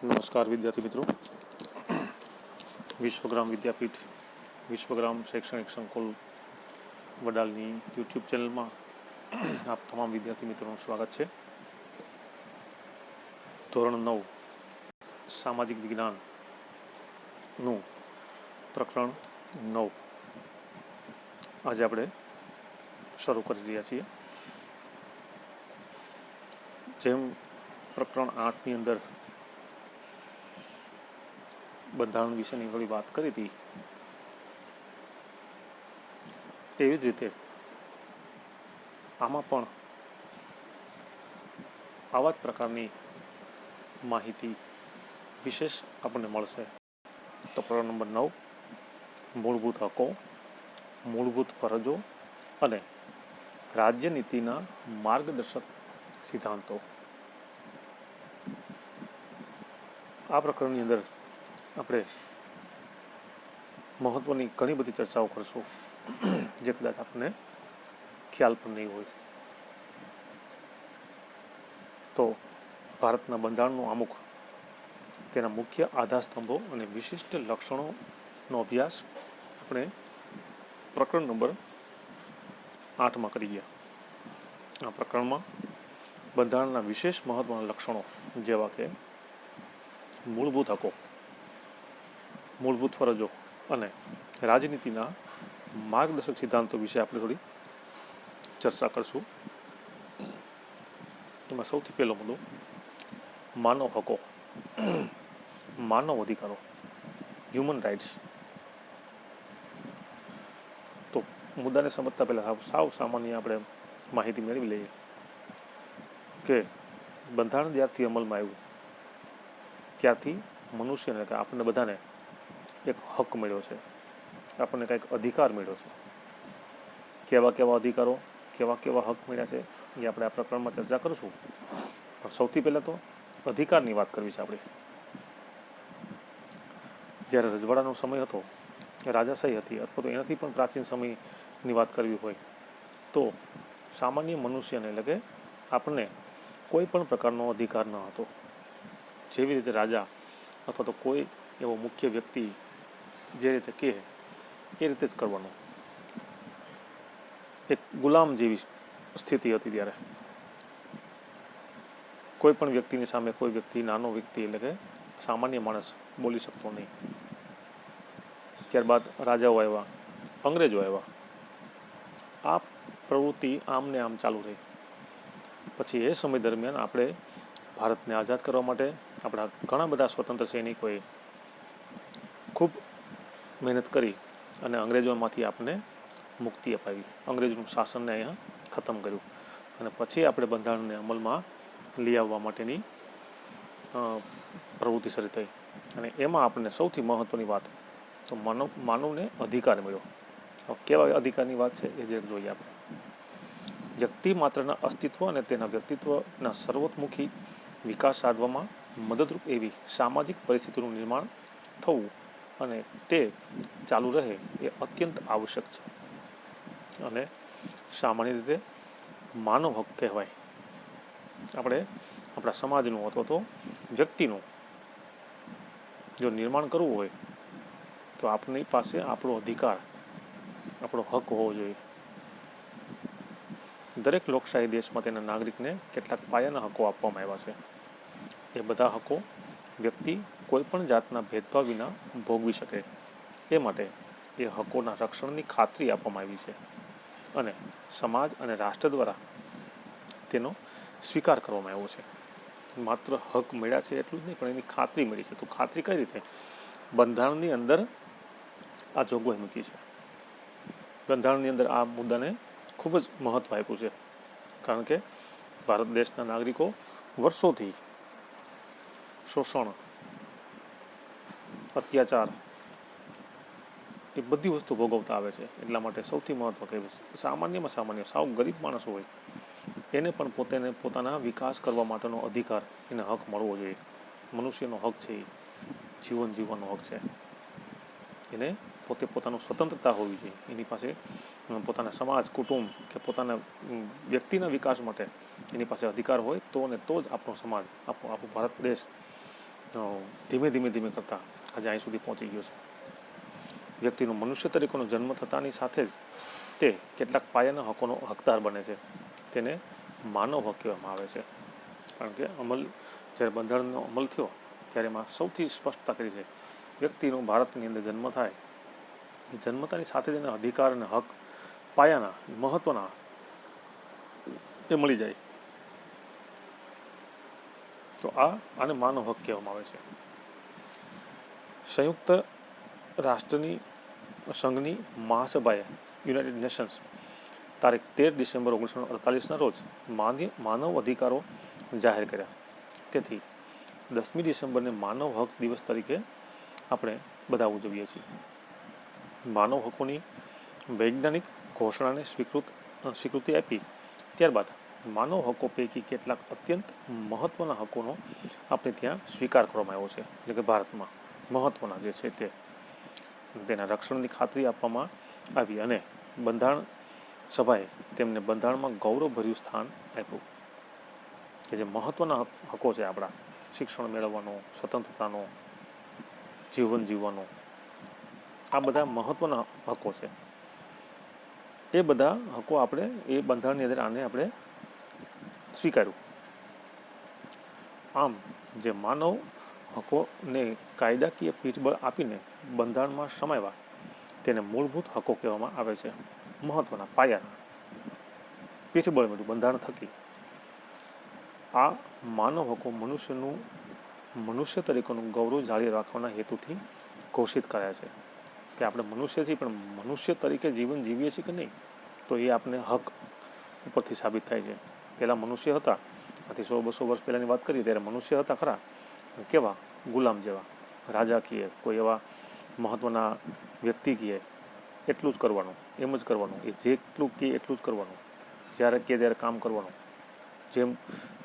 નમસ્કાર વિદ્યાર્થી મિત્રો. વિશ્વગ્રામ વિદ્યાપીઠ, વિશ્વગ્રામ શૈક્ષણિક સંકુલ વડાલની યુટ્યુબ ચેનલમાં આપ તમામ વિદ્યાર્થી મિત્રોનું સ્વાગત છે. ધોરણ 9 સામાજિક વિજ્ઞાનનું પ્રકરણ 9 આજે આપણે શરૂ કરી રહ્યા છીએ. જેમ પ્રકરણ 8ની અંદર બંધારણ વિશેની થોડી વાત કરી હતી, એવી જ રીતે આમાં પણ આવા જ પ્રકારની માહિતી વિશેષ આપણને મળશે. તો પ્રકરણ નંબર 9 મૂળભૂત હકો, મૂળભૂત ફરજો અને રાજ્યનીતિના માર્ગદર્શક સિદ્ધાંતો. આ પ્રકરણની અંદર આપણે મહત્વની ઘણી બધી ચર્ચાઓ કરશું જે કદાચ આપણને ખ્યાલ પણ નહીં હોય. તો ભારતના બંધારણનું આમુખ, તેના મુખ્ય આધારસ્તંભો અને વિશિષ્ટ લક્ષણોનો અભ્યાસ આપણે પ્રકરણ નંબર 8માં કરી ગયા. આ પ્રકરણમાં બંધારણના વિશેષ મહત્વના લક્ષણો જેવા કે મૂળભૂત હકો, મૂળભૂત ફરજો અને રાજનીતિના માર્ગદર્શક સિદ્ધાંતો વિશે આપણે થોડી ચર્ચા કરશું. એમાં સૌથી પહેલો મુદ્દો માનવ હકો, માનવ અધિકારો, હ્યુમન રાઇટ્સ. તો મુદ્દાને સમજતા પહેલાં સાવ સામાન્ય આપણે માહિતી મેળવી લઈએ કે બંધારણ જ્યારથી અમલમાં આવ્યું ત્યારથી મનુષ્યને, કે આપણને બધાને એક હક મળ્યો છે, આપણને કંઈક અધિકાર મળ્યો છે. કેવા કેવા અધિકારો, કેવા કેવા હક મળ્યા છે એ આપણે આ પ્રકરણમાં ચર્ચા કરીશું. પણ સૌથી પહેલાં તો અધિકારની વાત કરવી છે આપણે. જ્યારે રજવાડાનો સમય હતો, રાજાશાહી હતી, અથવા તો એનાથી પણ પ્રાચીન સમયની વાત કરવી હોય તો સામાન્ય મનુષ્યને, એટલે કે આપણને કોઈ પણ પ્રકારનો અધિકાર ન હતો. જેવી રીતે રાજા અથવા તો કોઈ એવો મુખ્ય વ્યક્તિ જે રીતે કહે એ રીતે જ કરવાનું. એક ગુલામ જેવી સ્થિતિ હતી ત્યારે. કોઈ પણ વ્યક્તિની સામે કોઈ વ્યક્તિ, નાનો વ્યક્તિ એટલે કે સામાન્ય માણસ બોલી શકતો નહીં. ત્યારબાદ રાજાઓ આવ્યા, અંગ્રેજો આવ્યા. આ પ્રવૃત્તિ આમને આમ ચાલુ રહી. પછી એ સમય દરમિયાન આપણે ભારતને આઝાદ કરવા માટે આપણા ઘણા બધા સ્વતંત્ર સૈનિકોએ ખૂબ મહેનત કરી અને અંગ્રેજોમાંથી આપણને મુક્તિ અપાવી, અંગ્રેજોનું શાસનને અહીંયા ખતમ કર્યું. અને પછી આપણે બંધારણને અમલમાં લઈ આવવા માટેની પ્રવૃત્તિ શરૂ થઈ. અને એમાં આપણને સૌથી મહત્ત્વની વાત તો માનવને અધિકાર મળ્યો. કેવા અધિકારની વાત છે એ જે જોઈએ આપણે. વ્યક્તિ માત્રના અસ્તિત્વ અને તેના વ્યક્તિત્વના સર્વતોમુખી વિકાસ સાધવામાં મદદરૂપ એવી સામાજિક પરિસ્થિતિનું નિર્માણ થવું અને તે ચાલુ રહે એ અત્યંત આવશ્યક છે. અને સામાન્ય રીતે માનવ હક કહેવાય. આપણે આપણા સમાજનું અથવા તો વ્યક્તિનું જો નિર્માણ કરવું હોય તો આપણી પાસે આપણો અધિકાર, આપણો હક હોવો જોઈએ. દરેક લોકશાહી દેશમાં તેના નાગરિકને કેટલાક પાયાના હકો આપવામાં આવ્યા છે. એ બધા હકો વ્યક્તિ કોઈ પણ જાતના ભેદભાવ વિના ભોગવી શકે એ માટે એ હકોના રક્ષણની ખાતરી આપવામાં આવી છે. અને સમાજ અને રાષ્ટ્ર દ્વારા તેનો સ્વીકાર કરવામાં આવ્યો છે. માત્ર હક મળ્યા છે એટલું જ નહીં, પણ એની ખાતરી મળી છે. તો ખાતરી કઈ રીતે? બંધારણની અંદર આ જોગવાઈ મૂકી છે. બંધારણની અંદર આ મુદ્દાને ખૂબ જ મહત્ત્વ આપ્યું છે. કારણ કે ભારત દેશના નાગરિકો વર્ષોથી શોષણ, અત્યાચાર એ બધી વસ્તુ ભોગવતા આવે છે. એટલા માટે સૌથી મહત્ત્વ કે સામાન્યમાં સામાન્ય સાવ ગરીબ માણસ હોય એને પણ પોતાના વિકાસ કરવા માટેનો અધિકાર, એને હક મળવો જોઈએ. મનુષ્યનો હક છે, એ જીવન જીવવાનો હક છે. એને પોતાનું સ્વતંત્રતા હોવી જોઈએ. એની પાસે પોતાના સમાજ, કુટુંબ કે પોતાના વ્યક્તિના વિકાસ માટે એની પાસે અધિકાર હોય તો, અને તો જ આપણો સમાજ, આપણો ભારત દેશ ધીમે ધીમે ધીમે કરતાં આજે અહીં સુધી પહોંચી ગયો છે. વ્યક્તિનો મનુષ્ય તરીકેનો જન્મ થતાની સાથે જ તે કેટલાક પાયાના હકોનો હકદાર બને છે. તેને માનવ હક કહેવામાં આવે છે. કારણ કે જ્યારે બંધારણનો અમલ થયો ત્યારે એમાં સૌથી સ્પષ્ટતા કરી છે વ્યક્તિનો ભારતની અંદર જન્મ થાય એ જન્મતાની સાથે જ એના અધિકાર અને હક પાયાના મહત્વના એ મળી જાય. તો આને માનવ હક કહેવામાં આવે છે. સંયુક્ત રાષ્ટ્રની સંઘની મહાસભાએ યુનાઇટેડ નેશન્સ તારીખ 13 ડિસેમ્બર 1948ના રોજ માનવ અધિકારો જાહેર કર્યા. તેથી 10મી ડિસેમ્બરને માનવ હક દિવસ તરીકે આપણે બધા ઉજવીએ છીએ. માનવ હકોની વૈજ્ઞાનિક ઘોષણાને સ્વીકૃતિ આપી ત્યારબાદ માનવ હકો પૈકી કેટલાક અત્યંત મહત્વના હકોનો આપણે ત્યાં સ્વીકાર કરવામાં આવ્યો છે. એટલે કે ભારતમાં મહત્વના જે છે તેના રક્ષણની ખાતરી આપવામાં આવી અને બંધારણ સભાએ તેમને બંધારણમાં ગૌરવભર્યું સ્થાન આપ્યું. કે જે મહત્વના હકો છે આપણા, શિક્ષણ મેળવવાનો, સ્વતંત્રતાનો, જીવન જીવવાનો, આ બધા મહત્વના હકો છે. એ બધા હકો આપણે એ બંધારણની અંદર આને આપણે સ્વીકાર્યું. આમ જે માનવ હકોને કાયદાકીય પીઠબળ આપીને બંધારણમાં સમાવ્યા તેને મૂળભૂત હકો કહેવામાં આવે છે. મહત્વના પાયાના પીઠબળ બધું બંધારણ થકી આ માનવ હકો મનુષ્ય તરીકેનું ગૌરવ જાળવી રાખવાના હેતુથી ઘોષિત કર્યા છે. કે આપણે મનુષ્ય છીએ પણ મનુષ્ય તરીકે જીવન જીવીએ છીએ કે નહીં તો એ આપણે હક ઉપરથી સાબિત થાય છે. પહેલાં મનુષ્ય હતા, આથી 100-200 વર્ષ પહેલાંની વાત કરીએ ત્યારે મનુષ્ય હતા ખરા, કેવા ગુલામ જેવા, રાજા કીએ કોઈ એવા મહત્વના વ્યક્તિ કીએ એટલું જ કરવાનું, એમ જ કરવાનું, એ જેટલું કહે એટલું જ કરવાનું, જ્યારે કહે ત્યારે કામ કરવાનું,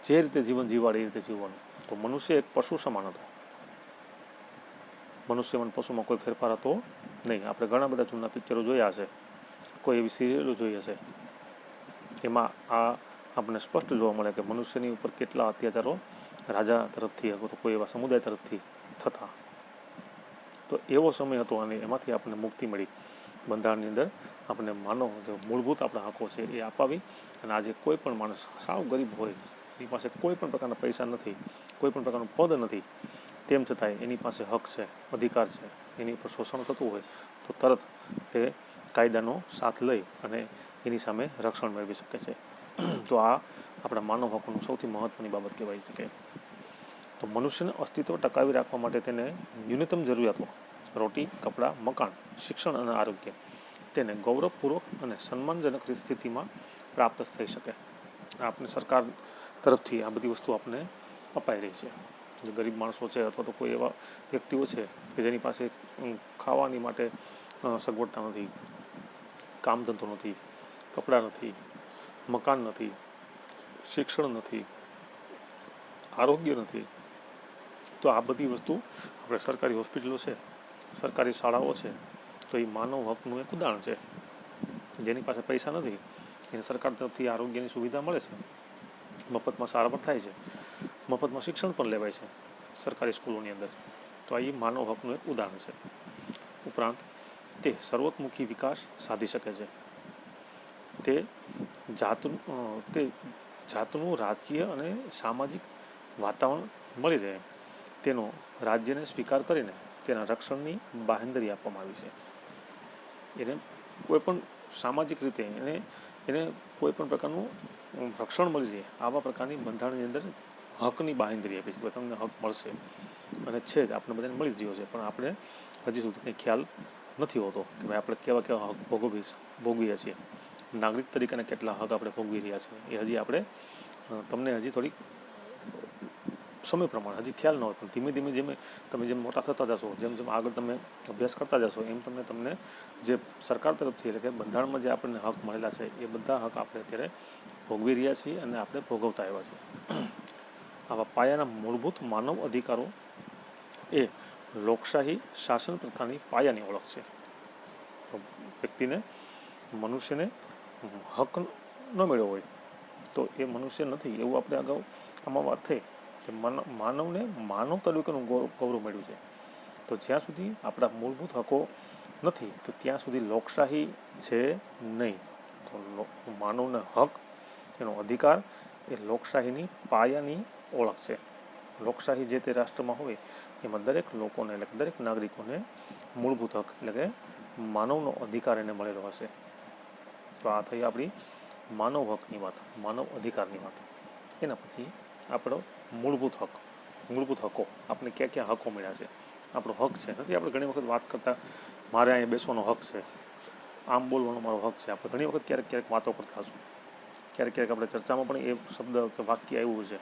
જે રીતે જીવન જીવાડે એ રીતે જીવવાનું. તો મનુષ્ય એક પશુ સમાન હતો. મનુષ્યમાં પશુમાં કોઈ ફેરફાર હતો નહીં. આપણે ઘણા બધા જૂના પિક્ચરો જોયા હશે, કોઈ એવી સિરિયલો જોઈ હશે, એમાં આ આપણને સ્પષ્ટ જોવા મળે કે મનુષ્યની ઉપર કેટલા અત્યાચારો રાજા તરફથી અથવા તો કોઈ એવા સમુદાય તરફથી થતા. તો એવો સમય હતો અને એમાંથી આપણને મુક્તિ મળી. બંધારણની અંદર આપણને માનવ જે મૂળભૂત આપણા હકો છે એ અપાવી અને આજે કોઈ પણ માણસ સાવ ગરીબ હોય, એની પાસે કોઈ પણ પ્રકારના પૈસા નથી, કોઈ પણ પ્રકારનું પદ નથી, તેમ છતાંય એની પાસે હક છે, અધિકાર છે, એની ઉપર શોષણ થતું હોય તો તરત તે કાયદાનો સાથ લઈ અને એની સામે રક્ષણ મેળવી શકે છે. તો આ આપણા માનવ હકોનું સૌથી મહત્વની બાબત કહેવાય છે. કે તો મનુષ્યનું અસ્તિત્વ ટકાવી રાખવા માટે તેને ન્યૂનતમ જરૂરિયાતો રોટી, કપડાં, મકાન, શિક્ષણ અને આરોગ્ય તેને ગૌરવપૂર્વક અને સન્માનજનક સ્થિતિમાં પ્રાપ્ત થઈ શકે. આપણે સરકાર તરફથી આ બધી વસ્તુ આપણને અપાઈ રહી છે. જે ગરીબ માણસો છે અથવા તો કોઈ એવા વ્યક્તિઓ છે કે જેની પાસે ખાવાની માટે સગવડતા નથી, કામ ધંધો નથી, કપડાં નથી, મકાન નથી, શિક્ષણ નથી, આરોગ્ય નથી, તો આ બધી વસ્તુ આપણે સરકારી હોસ્પિટલો છે, સરકારી શાળાઓ છે, તો એ માનવ હકનું એક ઉદાહરણ છે. જેની પાસે પૈસા નથી એને સરકાર તરફથી આરોગ્યની સુવિધા મળે છે, મફતમાં સારવાર થાય છે, મફતમાં શિક્ષણ પણ લેવાય છે સરકારી સ્કૂલોની અંદર. તો આ એ માનવ હકનું એક ઉદાહરણ છે. ઉપરાંત તે સર્વતોમુખી વિકાસ સાધી શકે છે. તે જાતનું રાજકીય અને સામાજિક વાતાવરણ મળી રહે તેનો રાજ્યને સ્વીકાર કરીને તેના રક્ષણની બાંહેધરી આપવામાં આવી છે. એને કોઈપણ સામાજિક રીતે એને કોઈપણ પ્રકારનું રક્ષણ મળી રહે આવા પ્રકારની બંધારણની અંદર હકની બાંહેધરી આપી છે. તમને હક મળશે અને છે જ, આપણે બધાને મળી જ રહ્યો છે, પણ આપણે હજી સુધી કંઈ ખ્યાલ નથી હોતો કે ભાઈ આપણે કેવા કેવા હક ભોગવીએ છીએ, નાગરિક તરીકેના કેટલા હક આપણે ભોગવી રહ્યા છીએ એ હજી આપણે તમને હજી થોડીક સમય પ્રમાણે હજી ખ્યાલ ન હોય. પણ ધીમે ધીમે તમે જેમ મોટા થતા જશો, જેમ જેમ આગળ તમે અભ્યાસ કરતા જશો એમ તમને જે સરકાર તરફથી એટલે કે બંધારણમાં જે આપણને હક મળેલા છે એ બધા હક આપણે અત્યારે ભોગવી રહ્યા છીએ અને આપણે ભોગવતા આવ્યા છીએ. આવા પાયાના મૂળભૂત માનવ અધિકારો એ લોકશાહી શાસન પ્રથાની પાયાની ઓળખ છે. વ્યક્તિને મનુષ્યને હક ન મળ્યો હોય તો એ મનુષ્ય નથી એવું આપણે અગાઉ આમાં વાત થઈ કે માનવને માનવ તરીકેનું ગૌરવ મળ્યું છે. તો જ્યાં સુધી આપણા મૂળભૂત હકો નથી તો ત્યાં સુધી લોકશાહી છે નહીં. તો માનવના હક, એનો અધિકાર એ લોકશાહીની પાયાની ઓળખ છે. લોકશાહી જે તે રાષ્ટ્રમાં હોય એમાં દરેક લોકોને એટલે કે દરેક નાગરિકોને મૂળભૂત હક એટલે કે માનવનો અધિકાર એને મળેલો હશે. તો આ થઈ આપણી માનવ હકની વાત, માનવ અધિકારની વાત. એના પછી આપણો મૂળભૂત હકો, આપણે ક્યાં ક્યાં હકો મળ્યા છે. આપણો હક છે નથી, આપણે ઘણી વખત વાત કરતા મારે અહીંયા બેસવાનો હક છે, આમ બોલવાનો મારો હક છે. આપણે ઘણી વખત ક્યારેક ક્યારેક વાતો કરતા હશું, ક્યારેક ક્યારેક આપણે ચર્ચામાં પણ એ શબ્દ કે વાક્ય આવ્યું છે,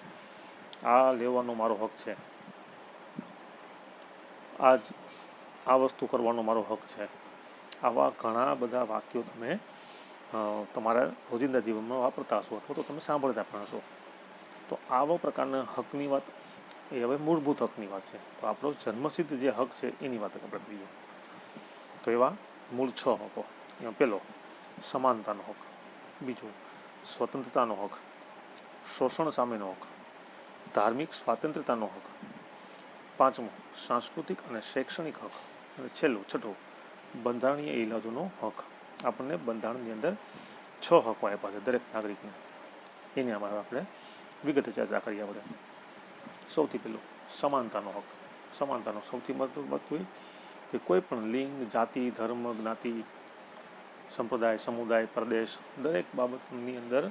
આ લેવાનો મારો હક છે, આ વસ્તુ કરવાનો મારો હક છે. આવા ઘણા બધા વાક્યો તમે તમારા રોજિંદા જીવનમાં વાપરતા હશો અથવા તો તમે સાંભળતા પણ હશો. તો આવા પ્રકારના હકની વાત એ હવે મૂળભૂત હકની વાત છે. તો આપણો જન્મસિદ્ધ જે હક છે એની વાત આપણે કરીએ. તો એવા મૂળ 6 હકો. એમાં પહેલો સમાનતાનો હક, બીજું સ્વતંત્રતાનો હક, શોષણ સામેનો હક, ધાર્મિક સ્વાતંત્ર્યતાનો હક, પાંચમું સાંસ્કૃતિક અને શૈક્ષણિક હક, અને છેલ્લું છઠ્ઠું બંધારણીય ઇલાજોનો હક. આપણને બંધારણની અંદર 6 હકો આપ્યા છે દરેક નાગરિકને. એની આમાં આપણે વિગતે ચર્ચા કરીએ. આપણે સૌથી પહેલું સમાનતાનો હક. સમાનતાનો સૌથી મહત્વ હોય કે કોઈ પણ લિંગ, જાતિ, ધર્મ, જ્ઞાતિ, સંપ્રદાય, સમુદાય, પ્રદેશ, દરેક બાબતની અંદર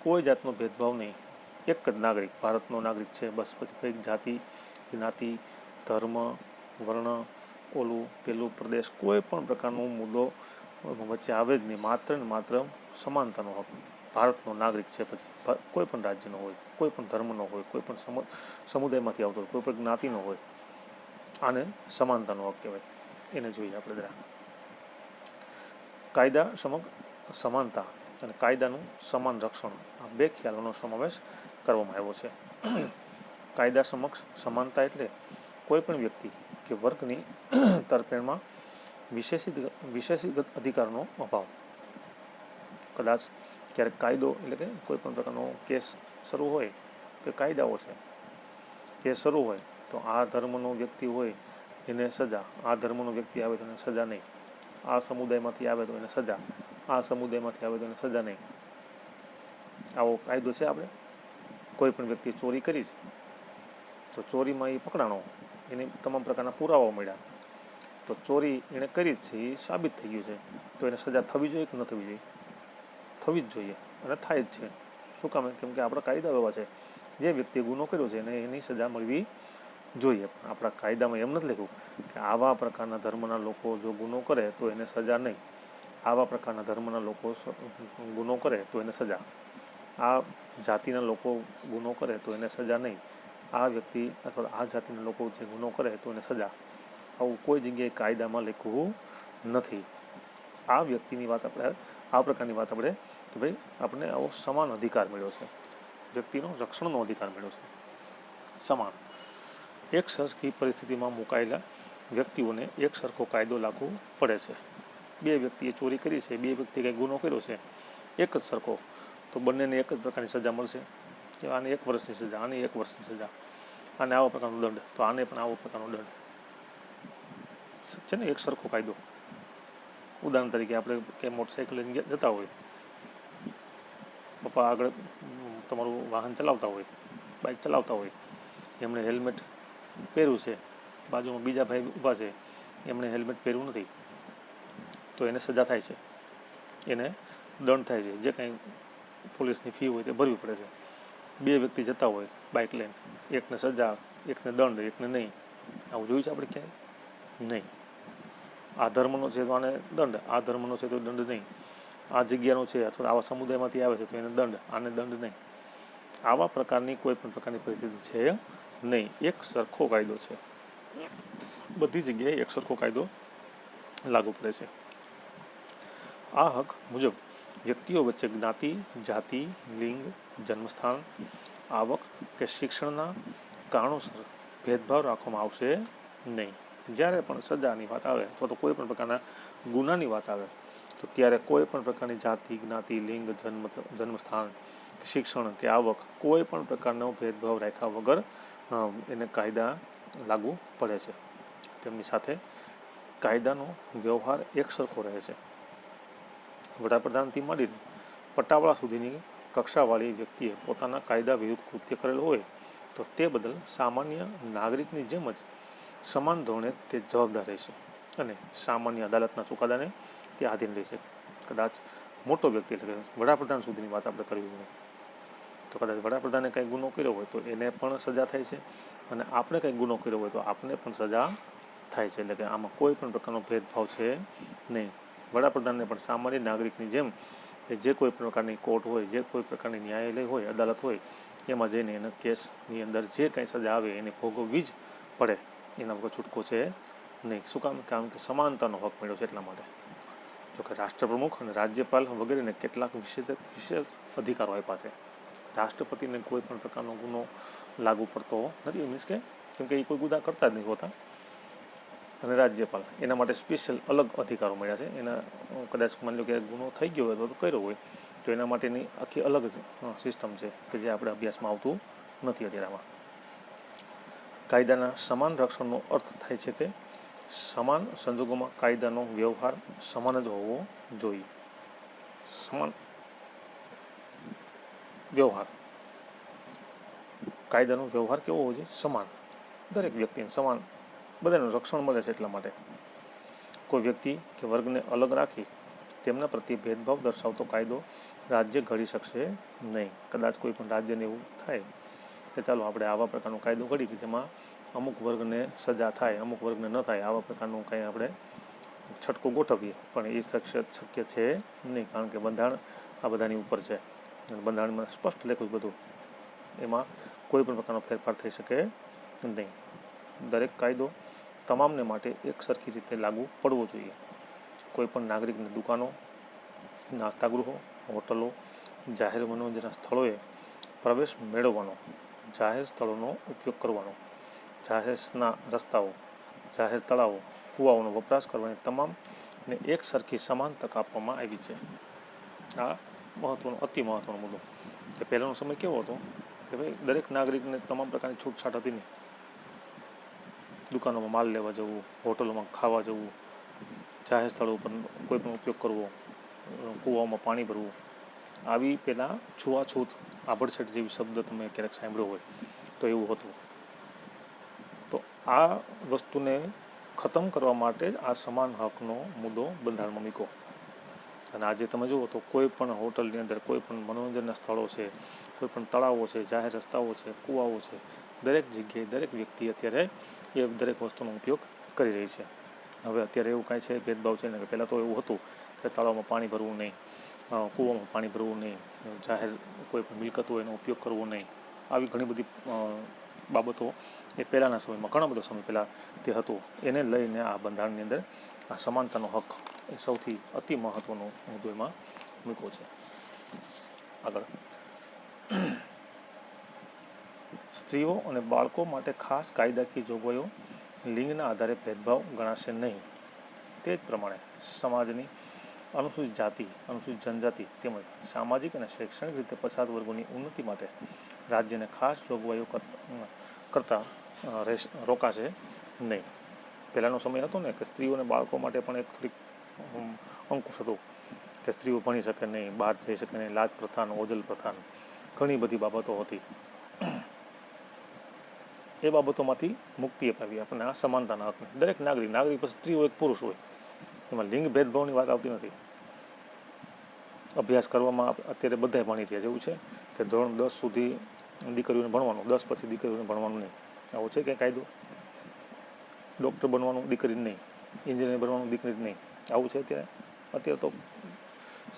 કોઈ જાતનો ભેદભાવ નહીં. એક જ નાગરિક, ભારતનો નાગરિક છે, બસ. પછી કંઈક જાતિ, જ્ઞાતિ, ધર્મ, વર્ણ, ઓલું પેલું, પ્રદેશ, કોઈ પણ પ્રકારનો મુદ્દો વચ્ચે આવે જ નહીં. માત્ર ને માત્ર સમાનતાનો હક. ભારતનો નાગરિક છે, પછી કોઈ પણ રાજ્યનો હોય, કોઈ પણ ધર્મનો હોય, કોઈ પણ સમુદાયમાંથી આવતો હોય, કોઈ પણ જ્ઞાતિનો હોય, આને સમાનતાનો હક કહેવાય. એને જોઈએ આપણે જરા. કાયદા સમક્ષ સમાનતા અને કાયદાનું સમાન રક્ષણ, આ બે ખ્યાલોનો સમાવેશ કરવામાં આવ્યો છે. કાયદા સમક્ષ સમાનતા એટલે કોઈ પણ વ્યક્તિ કે વર્ગની તરફેણમાં વિશેષિત અધિકારનો અભાવ. કદાચ ક્યારેક કાયદો એટલે કે કોઈ પણ પ્રકારનો કેસ શરૂ હોય કે કાયદાઓ છે, કેસ શરૂ હોય તો આ ધર્મનો વ્યક્તિ હોય એને સજા, આ ધર્મનો વ્યક્તિ આવે તો એને સજા નહીં, આ સમુદાયમાંથી આવે તો એને સજા, આ સમુદાયમાંથી આવે તો એને સજા નહીં. આવો કાયદો છે. આપણે કોઈ પણ વ્યક્તિ ચોરી કરી છે તો ચોરીમાં એ પકડાણો, એને તમામ પ્રકારના પુરાવાઓ મળ્યા, તો ચોરી એણે કરી જ છે એ સાબિત થઈ ગયું છે, તો એને સજા થવી જોઈએ કે ન થવી જોઈએ? થવી જ જોઈએ, અને થાય જ છે. શું કામ? કેમ કે આપણા કાયદા એવા છે, જે વ્યક્તિએ ગુનો કર્યો છે એને એની સજા મળવી જોઈએ. પણ આપણા કાયદામાં એમ નથી લખ્યું કે આવા પ્રકારના ધર્મના લોકો જો ગુનો કરે તો એને સજા નહીં, આવા પ્રકારના ધર્મના લોકો ગુનો કરે તો એને સજા, આ જાતિના લોકો ગુનો કરે તો એને સજા નહીં, આ વ્યક્તિ અથવા આ જાતિના લોકો જે ગુનો કરે તો એને સજા. આવું કોઈ જગ્યાએ કાયદામાં લખ્યું નથી. આ વ્યક્તિની વાત આપણે, આ પ્રકારની વાત આપણે કે ભાઈ આપણને આવો સમાન અધિકાર મળ્યો છે, વ્યક્તિનો રક્ષણનો અધિકાર મળ્યો છે. સમાન. એક સરખી પરિસ્થિતિમાં મુકાયેલા વ્યક્તિઓને એક સરખો કાયદો લાગુ પડે છે. બે વ્યક્તિએ ચોરી કરી છે, બે વ્યક્તિએ કંઈ ગુનો કર્યો છે, એક જ સરખો, તો બંનેને એક જ પ્રકારની સજા મળશે. કે આને 1 વર્ષની સજા, આને 1 વર્ષની સજા, આને આવા પ્રકારનો દંડ, તો આને પણ આવો પ્રકારનો દંડ છે ને. એક સરખો કાયદો. ઉદાહરણ તરીકે આપણે કે મોટરસાઇકલ લઈને જતા હોય, પપ્પા આગળ તમારું વાહન ચલાવતા હોય, બાઇક ચલાવતા હોય, એમણે હેલ્મેટ પહેર્યું છે, બાજુમાં બીજા ભાઈ ઊભા છે, એમણે હેલ્મેટ પહેર્યું નથી, તો એને સજા થાય છે, એને દંડ થાય છે, જે કંઈ પોલીસની ફી હોય તે ભરવી પડે છે. બે વ્યક્તિ જતા હોય બાઇક લઈને, એકને સજા, એકને દંડ, એકને નહીં. આવું જોયું છે આપણે ક્યાંય? નહીં. આ ધર્મનો છે તો આને દંડ, આ ધર્મનો છે તો દંડ નહીં, આ જગ્યાનો છે અથવા આવા સમુદાયમાંથી આવે છે તો એને દંડ, આને દંડ નહીં. આવા પ્રકારની કોઈ પણ પ્રકારની પરિસ્થિતિ છે નહીં. એક સરખો કાયદો છે, બધી જગ્યાએ એક સરખો કાયદો લાગુ પડે છે. આ હક મુજબ વ્યક્તિઓ વચ્ચે જ્ઞાતિ, જાતિ, લિંગ, જન્મસ્થાન, આવક કે શિક્ષણના કારણોસર ભેદભાવ રાખવામાં આવશે નહીં. જ્યારે પણ સજાની વાત આવે અથવા તો કોઈ પણ પ્રકારના ગુનાની વાત આવે તો ત્યારે કોઈ પણ પ્રકારની જાતિ, જ્ઞાતિ, લિંગ, જન્મસ્થાન શિક્ષણ કે આવક કોઈ પણ પ્રકારનો ભેદભાવ રાખ્યા વગર એને કાયદા લાગુ પડે છે. તેમની સાથે કાયદાનો વ્યવહાર એકસરખો રહે છે. વડાપ્રધાનથી માંડીને પટાવાળા સુધીની કક્ષાવાળી વ્યક્તિએ પોતાના કાયદા વિરુદ્ધ કૃત્ય કરેલું હોય તો તે બદલ સામાન્ય નાગરિકની જેમ જ સમાન ધોરણે તે જવાબદાર રહેશે અને સામાન્ય અદાલતના ચુકાદાને તે આધીન રહેશે. કદાચ મોટો વ્યક્તિ એટલે કે વડાપ્રધાન સુધીની વાત આપણે કરવી હોય તો કદાચ વડાપ્રધાને કંઈ ગુનો કર્યો હોય તો એને પણ સજા થાય છે અને આપણે કંઈ ગુનો કર્યો હોય તો આપણે પણ સજા થાય છે. એટલે કે આમાં કોઈ પણ પ્રકારનો ભેદભાવ છે નહીં. વડાપ્રધાનને પણ સામાન્ય નાગરિકની જેમ કે જે કોઈ પ્રકારની કોર્ટ હોય, જે કોઈ પ્રકારની ન્યાયાલય હોય, અદાલત હોય, એમાં જઈને એના કેસની અંદર જે કાંઈ સજા આવે એને ભોગવવી જ પડે. એના વગર છૂટકો છે નહીં. શું કામ? કારણ કે સમાનતાનો હક મળ્યો છે એટલા માટે. જોકે રાષ્ટ્રપ્રમુખ અને રાજ્યપાલ વગેરેને કેટલાક વિશેષ અધિકારો આપ્યા છે. રાષ્ટ્રપતિને કોઈ પણ પ્રકારનો ગુનો લાગુ પડતો નથી, મીન્સ કે કેમ કે એ કોઈ ગુના કરતા જ નહીં હોતા. અને રાજ્યપાલ એના માટે સ્પેશિયલ અલગ અધિકારો મળ્યા છે. એના કદાચ માની લો કે ગુનો થઈ ગયો હોય તો કર્યો હોય તો એના માટેની આખી અલગ જ સિસ્ટમ છે કે જે આપણે અભ્યાસમાં આવતું નથી અત્યારે. આમાં કાયદાના સમાન રક્ષણનો અર્થ થાય છે કે સમાન સંજોગોમાં કાયદાનો વ્યવહાર સમાન જ હોવો જોઈએ. સમાન વ્યવહાર, કાયદાનો વ્યવહાર કેવો હોવો જોઈએ? સમાન. દરેક વ્યક્તિને સમાન બધાનું રક્ષણ મળે છે. એટલા માટે કોઈ વ્યક્તિ કે વર્ગને અલગ રાખી તેમના પ્રત્યે ભેદભાવ દર્શાવતો કાયદો રાજ્ય ઘડી શકશે નહીં. કદાચ કોઈ પણ રાજ્યને એવું થાય કે ચાલો આપણે આવા પ્રકારનો કાયદો ઘડી કે જેમાં અમુક વર્ગને સજા થાય, અમુક વર્ગને ન થાય, આવા પ્રકારનું કંઈ આપણે છટકો ગોઠવીએ, પણ એ શક્ય છે નહીં. કારણ કે બંધારણ આ બધાની ઉપર છે. બંધારણમાં સ્પષ્ટ લખ્યું બધું, એમાં કોઈ પણ પ્રકારનો ફેરફાર થઈ શકે નહીં. દરેક કાયદો તમામને માટે એક સરખી રીતે લાગુ પડવો જોઈએ. કોઈ પણ નાગરિકને દુકાનો, નાસ્તાગૃહો, હોટલો, જાહેર મનોરંજનના સ્થળોએ પ્રવેશ મેળવવાનો, જાહેર સ્થળોનો ઉપયોગ કરવાનો, જાહેર રસ્તાઓ, જાહેર તળાવો, કૂવાઓનો વપરાશ કરવાની તમામને એક સરખી સમાન તક આપવામાં આવી છે. આ મહત્વનો, અતિ મહત્વનો મુદ્દો. કે પહેલાંનો સમય કેવો હતો કે ભાઈ દરેક નાગરિકને તમામ પ્રકારની છૂટછાટ હતી નહીં. દુકાનોમાં માલ લેવા જવું, હોટલોમાં ખાવા જવું, જાહેર સ્થળો ઉપર કોઈ પણ ઉપયોગ કરવો, કૂવામાં પાણી ભરવું, આવી પહેલાં છૂઆછૂત, આભડછટ જેવી શબ્દ તમે ક્યારેક સાંભળ્યો હોય તો એવું હતું. તો આ વસ્તુને ખતમ કરવા માટે જ આ સમાન હકનો મુદ્દો બંધારણમાં મૂક્યો. અને આજે તમે જુઓ તો કોઈ પણ હોટલની અંદર, કોઈ પણ મનોરંજનના સ્થળો છે, કોઈ પણ તળાવો છે, જાહેર રસ્તાઓ છે, કૂવાઓ છે, દરેક જગ્યાએ દરેક વ્યક્તિ અત્યારે એ દરેક વસ્તુનો ઉપયોગ કરી રહી છે. હવે અત્યારે એવું કાંઈ છે ભેદભાવ છે ને કે પહેલાં તો એવું હતું કે તળાવમાં પાણી ભરવું નહીં, કૂવામાં પાણી ભરવું નહીં, જાહેર કોઈ પણ મિલકત હોય એનો ઉપયોગ કરવો નહીં. આવી ઘણી બધી બાબતો એ પહેલાંના સમયમાં, ઘણા બધા સમય પહેલાં તે હતું. એને લઈને આ બંધારણની અંદર આ સમાનતાનો હક એ સૌથી અતિ મહત્ત્વનો મુદ્દો એમાં મૂક્યો છે. આગળ, સ્ત્રીઓ અને બાળકો માટે ખાસ કાયદાકીય જોગવાઈઓ લિંગના આધારે ભેદભાવ ગણાશે નહીં. તે જ પ્રમાણે સમાજની અનુસૂચિત જાતિ, અનુસૂચિત જનજાતિ તેમજ સામાજિક અને શૈક્ષણિક રીતે પછાત વર્ગોની ઉન્નતિ માટે રાજ્યને ખાસ જોગવાઈઓ કરતા રોકાશે નહીં. પહેલાંનો સમય હતો ને કે સ્ત્રીઓ અને બાળકો માટે પણ એક થોડીક અંકુશ હતો કે સ્ત્રીઓ ભણી શકે નહીં, બહાર જઈ શકે નહીં, લાજ પ્રથાન, ઓજલ પ્રથાન, ઘણી બધી બાબતો હતી. એ બાબતોમાંથી મુક્તિ અપાવી આપણને આ સમાનતાના હકને. દરેક નાગરિક પછી સ્ત્રી હોય, પુરુષ હોય, એમાં લિંગ ભેદભાવની વાત આવતી નથી. અભ્યાસ કરવામાં અત્યારે બધાય ભણી રહ્યા જેવું છે કે ધોરણ 10 સુધી દીકરીઓને ભણવાનું, 10 પછી દીકરીઓને ભણવાનું નહીં. આવો છે કે કાયદો? ડૉક્ટર બનવાનું દીકરીને નહીં, એન્જિનિયર બનવાનું દીકરીને નહીં, આવું છે અત્યારે? અત્યારે તો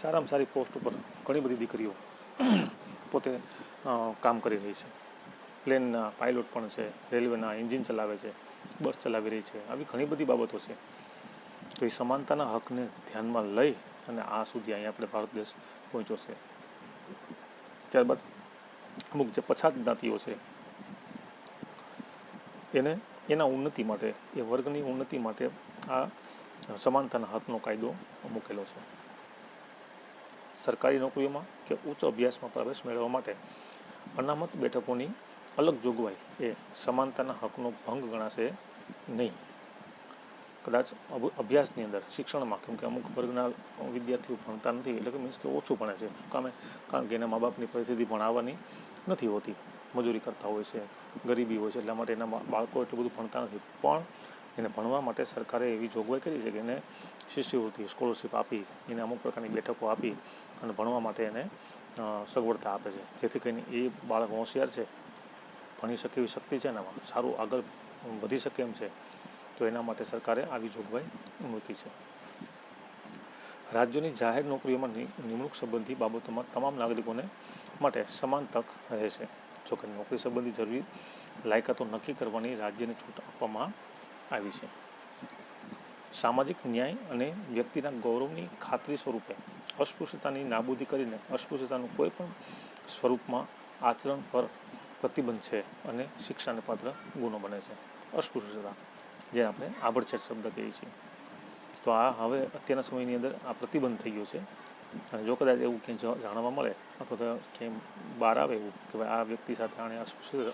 સારામાં સારી પોસ્ટ ઉપર ઘણી બધી દીકરીઓ પોતે કામ કરી રહી છે. પ્લેનના પાયલોટ પણ છે, રેલવેના એન્જિન ચલાવે છે, બસ ચલાવી રહી છે. આવી ઘણી બધી બાબતો છે. તો એ સમાનતાના હકને ધ્યાનમાં લઈ અને આ સુધી અહીંયા આપણે ભારત દેશ પહોંચ્યો છે. ત્યારબાદ અમુક જે પછાત જ્ઞાતિઓ છે એને એના ઉન્નતિ માટે, એ વર્ગની ઉન્નતિ માટે આ સમાનતાના હકનો કાયદો મૂકેલો છે. સરકારી નોકરીઓમાં કે ઉચ્ચ અભ્યાસમાં પ્રવેશ મેળવવા માટે અનામત બેઠકોની અલગ જોગવાઈ એ સમાનતાના હકનો ભંગ ગણાશે નહીં. કદાચ અભ્યાસની અંદર શિક્ષણમાં, કેમ કે અમુક વર્ગના વિદ્યાર્થીઓ ભણતા નથી, એટલે કે મીન્સ કે ઓછું ભણે છે, કારણ કે એના મા બાપની પરિસ્થિતિ ભણાવવાની નથી હોતી, મજૂરી કરતા હોય છે, ગરીબી હોય છે, એટલા માટે એના બાળકો એટલું બધું ભણતા નથી. પણ એને ભણવા માટે સરકારે એવી જોગવાઈ કરી છે કે એને શિષ્યવૃત્તિ, સ્કોલરશીપ આપી, એને અમુક પ્રકારની બેઠકો આપી અને ભણવા માટે એને સગવડતા આપે છે, જેથી કરીને એ બાળક હોશિયાર છે, ભણી શકે એવી શક્તિ છે, એનામાં સારું આગળ વધી શકે એમ છે, તો એના માટે સરકારે આવી જોગવાઈ મૂકી છે. રાજ્યોની જાહેર નોકરીઓમાં નિમણૂક સંબંધી બાબતોમાં તમામ નાગરિકોને માટે સમાન તક રહે છે. જોકે નોકરી સંબંધી જરૂરી લાયકાતો નક્કી કરવાની રાજ્યને છૂટ આપવામાં આવી છે. સામાજિક ન્યાય અને વ્યક્તિના ગૌરવની ખાતરી સ્વરૂપે અસ્પૃશ્યતાની નાબૂદી કરીને અસ્પૃશ્યતાનું કોઈ પણ સ્વરૂપમાં આચરણ પર પ્રતિબંધ છે અને શિક્ષાને પાત્ર ગુનો બને છે. અસ્પૃશ્યતા, જે આપણે આભડછેટ શબ્દ કહીએ છીએ, તો આ હવે અત્યારના સમયની અંદર આ પ્રતિબંધ થઈ ગયો છે. અને જો કદાચ એવું ક્યાંય જાણવા મળે અથવા તો ક્યાંય બહાર આવે એવું કે ભાઈ આ વ્યક્તિ સાથે આણે અસ્પૃશ્ય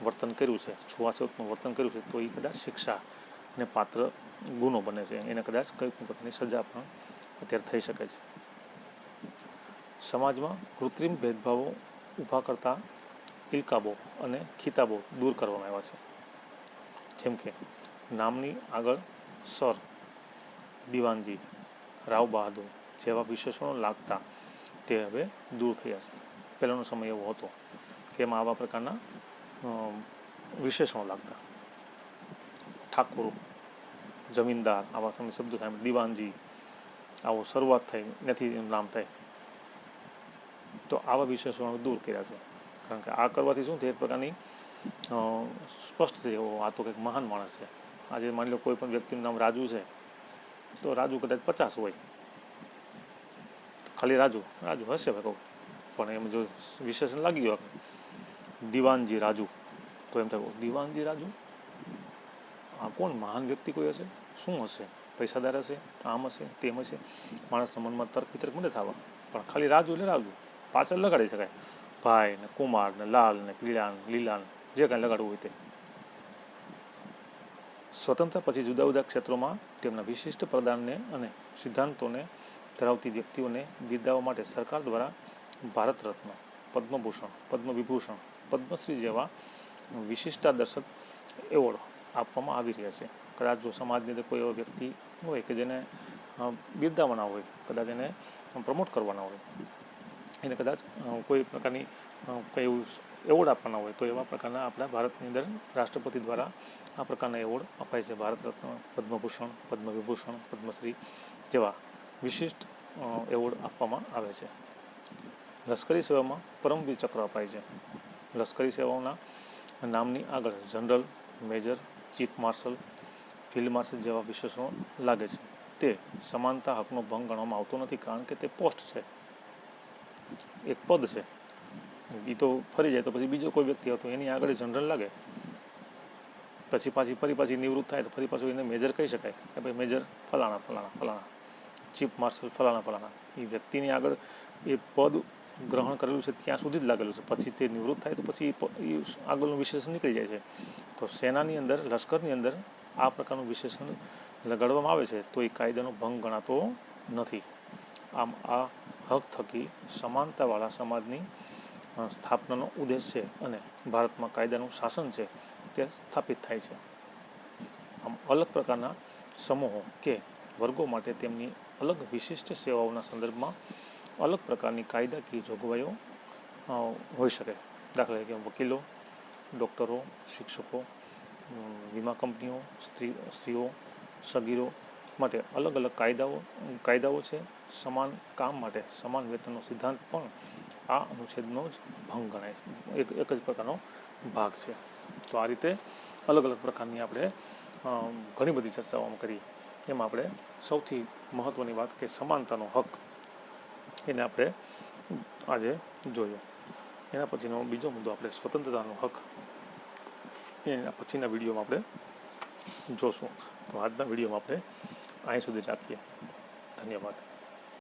વર્તન કર્યું છે, છૂઆછૂતનું વર્તન કર્યું છે, તો એ કદાચ શિક્ષાને પાત્ર ગુનો બને છે, એને કદાચ કંઈ પણ પ્રકારની સજા પણ અત્યારે થઈ શકે છે. સમાજમાં કૃત્રિમ ભેદભાવો ઊભા કરતા ઇલકાબો અને ખિતાબો દૂર કરવામાં આવ્યા છે. જેમ કે નામની આગળ સર, દિવાનજી, રાવ બહાદુર જેવા વિશેષણો લાગતા તે હવે દૂર થયા છે. પહેલાંનો સમય એવો હતો કે એમાં આવા પ્રકારના વિશેષણો લાગતા. ઠાકોર, જમીનદાર, આવા તમે શબ્દો થાય, દિવાનજી, આવો શરૂઆત થઈ નથી નામ થાય, તો આવા વિશેષણો દૂર કર્યા છે. કારણ કે આ કરવાથી શું થાય, એક પ્રકારની સ્પષ્ટ છે, આ તો કંઈક મહાન માણસ છે. આજે માની લો કોઈ પણ વ્યક્તિનું નામ રાજુ છે, તો રાજુ કદાચ 50 હોય, ખાલી રાજુ હશે ભાઈ, પણ એમ જો વિશેષણ લાગી ગયો દિવાનજી રાજુ, તો એમ થાય દિવાનજી રાજુ, આ કોણ મહાન વ્યક્તિ કોઈ હશે, શું હશે, પૈસાદાર હશે, આમ હશે, તેમ હશે, માણસના મનમાં તર્ક વિતર્ક મળે થવા. પણ ખાલી રાજુ એટલે રાજુ, પાછળ લગાડી શકાય ભાઈ ને કુમાર ને લાલ ને પીળા ને લીલા ને જે કાંઈ લગાડવું હોય તે. સ્વતંત્રતા પછી જુદા જુદા ક્ષેત્રોમાં તેમના વિશિષ્ટ પ્રદાનને અને સિદ્ધાંતોને ધરાવતી વ્યક્તિઓને બિરદાવવા માટે સરકાર દ્વારા ભારત રત્ન, પદ્મભૂષણ, પદ્મવિભૂષણ, પદ્મશ્રી જેવા વિશિષ્ટાદર્શક એવોર્ડ આપવામાં આવી રહ્યા છે. કદાચ જો સમાજની અંદર કોઈ એવો વ્યક્તિ હોય કે જેને બિરદાવવાના હોય, કદાચ એને પ્રમોટ કરવાના હોય, એને કદાચ કોઈ પ્રકારની કંઈ એવું એવોર્ડ આપવાના હોય, તો એવા પ્રકારના આપણા ભારતની અંદર રાષ્ટ્રપતિ દ્વારા આ પ્રકારના એવોર્ડ અપાય છે. ભારત રત્ન, પદ્મભૂષણ, પદ્મવિભૂષણ, પદ્મશ્રી જેવા વિશિષ્ટ એવોર્ડ આપવામાં આવે છે. લશ્કરી સેવામાં પરમવીર ચક્ર અપાય છે. લશ્કરી સેવાઓના નામની આગળ general, major, chief marshal, field marshal જેવા વિશેષણો લાગે છે. તે સમાનતા હકનો ભંગ ગણવામાં આવતો નથી, કારણ કે તે પોસ્ટ છે, એક પદ છે. એ તો ફરી જાય તો પછી બીજો કોઈ વ્યક્તિ હતો એની આગળ જનરલ લાગે, પછી પાછી નિવૃત્ત થાય તો ફરી પાછું એને મેજર કહી શકાય કે ભાઈ મેજર ફલાણા ફલાણા ફલાણા, ચીફ માર્શલ ફલાણા ફલાણા. એ વ્યક્તિની આગળ એ પદ ગ્રહણ કરેલું છે ત્યાં સુધી જ લાગેલું છે, પછી તે નિવૃત્ત થાય તો પછી એ આગળનું વિશેષણ નીકળી જાય છે. તો સેનાની અંદર, લશ્કરની અંદર આ પ્રકારનું વિશેષણ લગાડવામાં આવે છે તો એ કાયદાનો ભંગ ગણાતો નથી. આમ આ હક થકી સમાનતાવાળા સમાજની સ્થાપનાનો ઉદ્દેશ છે અને ભારતમાં કાયદાનું શાસન છે તે સ્થાપિત થાય છે. આમ અલગ પ્રકારના સમૂહો કે વર્ગો માટે તેમની અલગ વિશિષ્ટ સેવાઓના સંદર્ભમાં અલગ પ્રકારની કાયદાકીય જોગવાઈઓ હોઈ શકે. દાખલા તરીકે વકીલો, ડૉક્ટરો, શિક્ષકો, વીમા કંપનીઓ, સ્ત્રીઓ, સગીરો માટે અલગ અલગ કાયદાઓ છે. સમાન કામ માટે સમાન વેતનનો સિદ્ધાંત પણ આ અનુચ્છેદનો જ ભંગ ગણાય છે, એક જ પ્રકારનો ભાગ છે. તો આ રીતે અલગ અલગ પ્રકારની આપણે ઘણી બધી ચર્ચાઓ કરી. એમાં આપણે સૌથી મહત્ત્વની વાત કે સમાનતાનો હક, એને આપણે આજે જોયો. એના પછીનો બીજો મુદ્દો આપણે સ્વતંત્રતાનો હક, એના પછીના વિડીયોમાં આપણે જોશું. તો આજના વિડીયોમાં આપણે અહીં સુધી રાખીએ. ધન્યવાદ.